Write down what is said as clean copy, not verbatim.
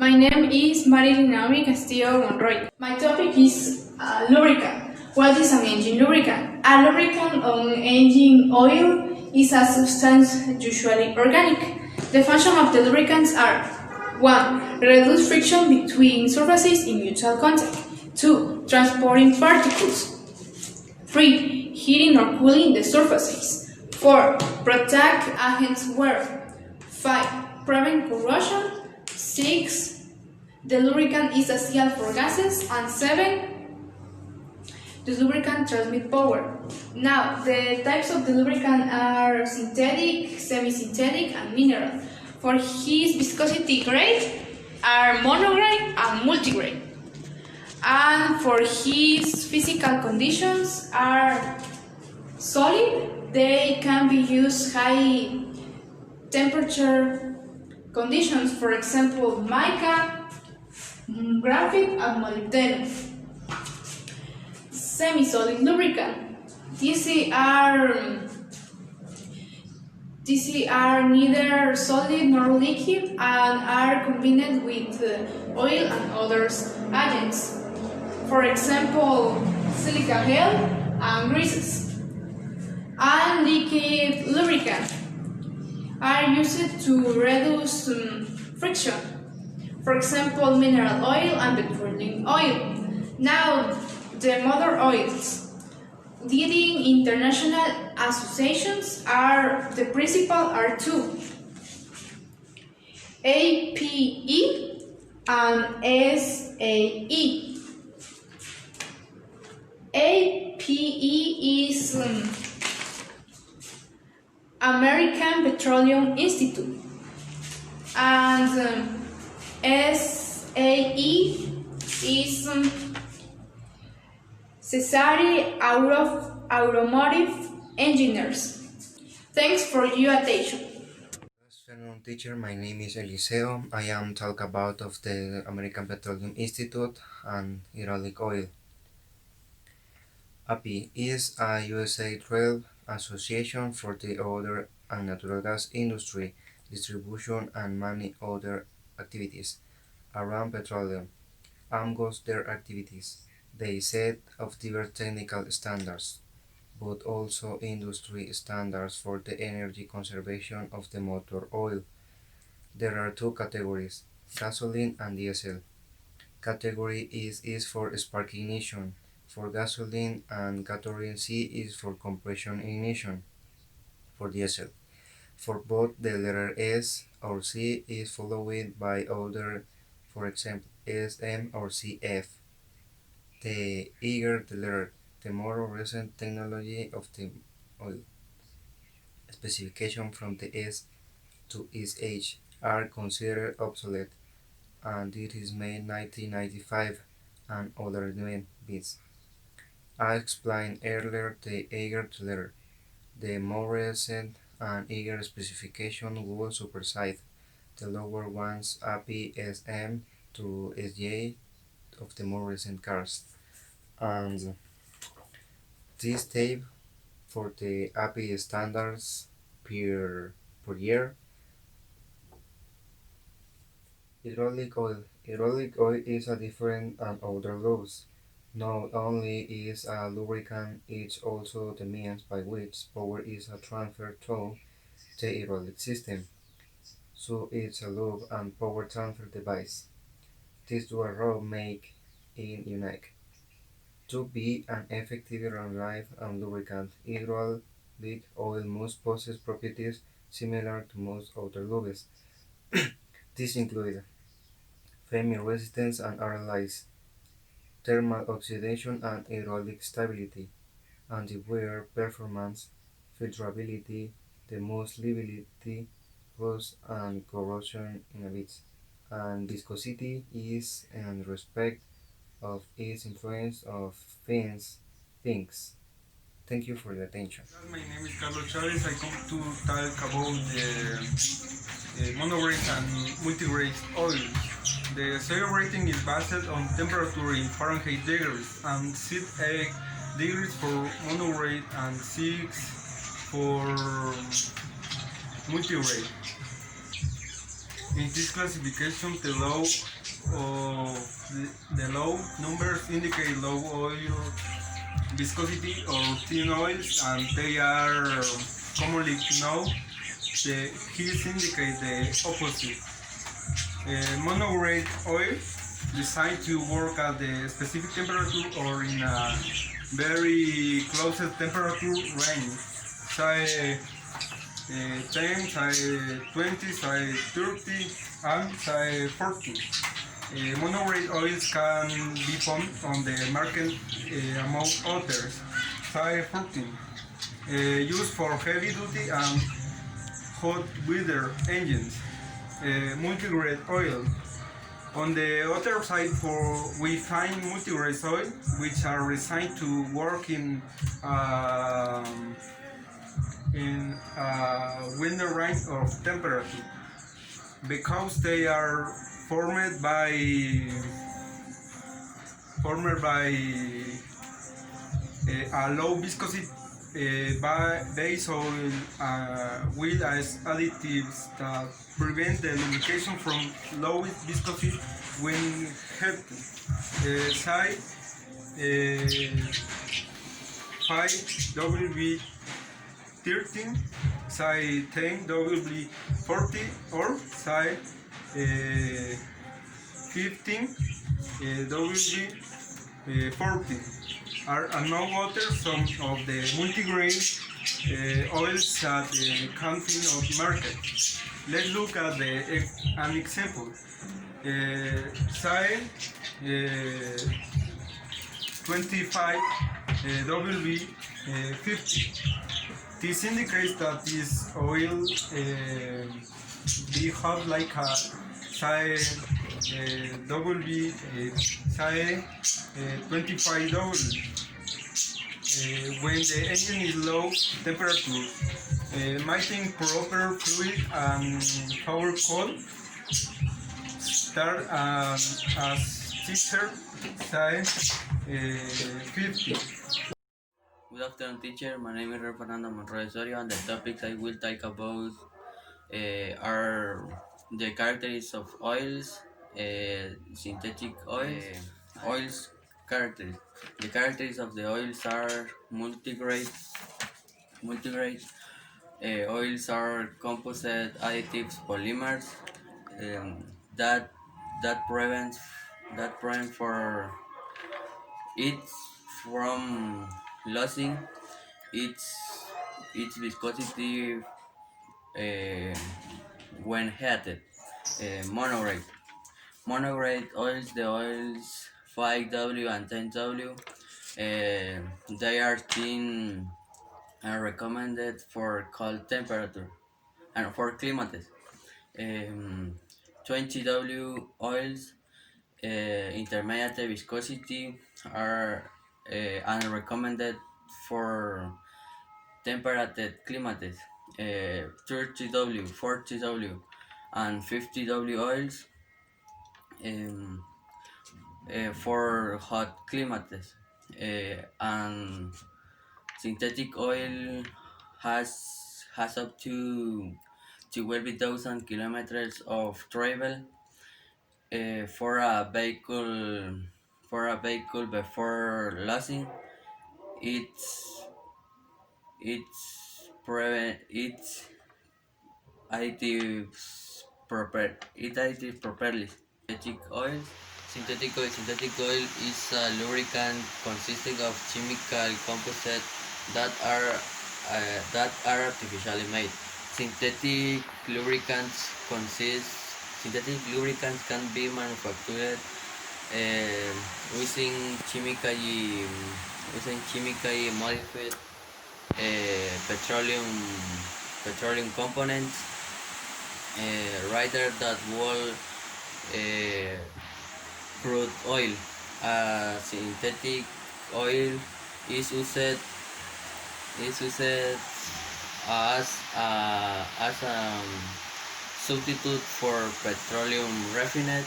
My name is Marilyn Naomi Castillo Monroy. My topic is lubricant. What is an engine lubricant? A lubricant on engine oil is a substance usually organic. The function of the lubricants are 1. Reduce friction between surfaces in mutual contact. 2. Transporting particles. 3. Heating or cooling the surfaces. 4. Protect against wear. 5. Prevent corrosion. 6. The lubricant is essential for gases. And 7. The lubricant transmits power. Now, the types of the lubricant are synthetic, semi-synthetic, and mineral. For his viscosity grade are monograde and multigrade. And for his physical conditions are solid. They can be used high temperature conditions, for example, mica, graphite, and molybdenum. Semi-solid lubricant. These are neither solid nor liquid and are combined with oil and other agents. For example, silica gel and greases. And liquid lubricant are used to reduce friction. For example, mineral oil and petroleum oil. Now, the motor oils. Leading international associations are the principal are two: APE and SAE. APE is American Petroleum Institute, and SAE is Cesare Automotive Engineers. Thanks for your attention. Good afternoon, teacher. My name is Eliseo. I am talk about of the American Petroleum Institute and hydraulic oil. API is a USA trade association for the oil and natural gas industry, distribution, and many other activities around petroleum. Amongst their activities, they set of diverse technical standards, but also industry standards for the energy conservation of the motor oil. There are two categories, gasoline and diesel. Category is for spark ignition for gasoline, and category C is for compression ignition for diesel. For both, the letter S or C is followed by other, for example, SM or CF. The eager the letter, the more recent technology of the oil. Specification from the S to its H are considered obsolete, and it is made 1995 and other bits. I explained earlier the eager letter. The more recent and eager specification will supersede the lower ones APSM to SJ of the more recent cars. And this tape for the API standards per year. Hydraulic oil. Hydraulic oil is a different and other laws. Not only is a lubricant, it's also the means by which power is transferred through the hydraulic system. So it's a lube and power transfer device. These two are make it unique. To be an effective, reliable, and lubricant, hydraulic oil must possess properties similar to most other lubes. These include flame resistance and airlines, thermal oxidation and hydraulic stability, anti-wear performance, filterability, the most livability, rust and corrosion inhibits, and viscosity is in respect of its influence of things. Thank you for the attention. My name is Carlos Chavez. I come to talk about the monograde and multigrade oil. The soil rating is based on temperature in Fahrenheit degrees and 8 degrees for monograde and 6 for multigrade. In this classification, the low numbers indicate low oil viscosity or thin oils, and they are commonly known. The hills indicate the opposite. Monograde oil designed to work at the specific temperature or in a very close temperature range, say 10, say 20, say 30, and say 40. Monograde oils can be found on the market among others, say 14. Used for heavy duty and hot weather engines. Multigrade oil. On the other side, we find multigrade oil, which are designed to work in wider range of temperature, because they are formed by a low viscosity base oil with as additives that prevent the lubrication from low viscosity when heated. Say 5W13, say 10W40, or say 15W40 are among others some of the multigrade oils that can be on the market. Let's look at an example. Say 25W50. This indicates that this oil behave like a say W say 25W. When the engine is low temperature, maintaining proper fluid and power call start as teacher say 50. Good afternoon, teacher. My name is Fernando Monroy Osorio, and the topics I will talk about are the characteristics of oils, synthetic oils, oils characteristics. The characteristics of the oils are multigrade. Multigrade oils are composite additives polymers that prevent for it from losing its viscosity when heated. Monograde. Monograde oils, the oils 5W and 10W, they are thin and recommended for cold temperature and for climates. 20W oils, intermediate viscosity, are unrecommended for temperate climates. 30W, 40W, and 50W oils for hot climates. And synthetic oil has up to 12,000 kilometers of travel for a vehicle before losing its its additive properly. Synthetic oil is a lubricant consisting of chemical composites that are artificially made. Synthetic lubricants can be manufactured using chemically modified petroleum components rather than whole crude oil. Synthetic oil is used as a substitute for petroleum refined